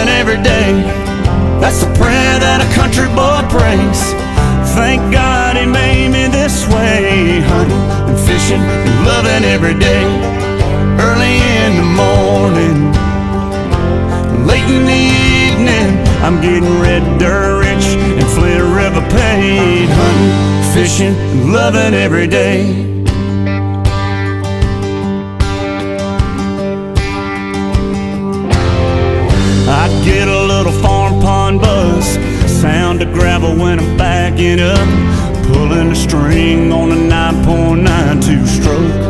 loving every day. That's the prayer that a country boy prays. Thank God he made me this way. Hunting and fishing and loving every day. Early in the morning, late in the evening, I'm getting red dirt rich and Flint River paid. Hunting, fishing, and loving every day. I get a little farm pond buzz, sound of gravel when I'm backing up, pulling a string on a 9.92 stroke.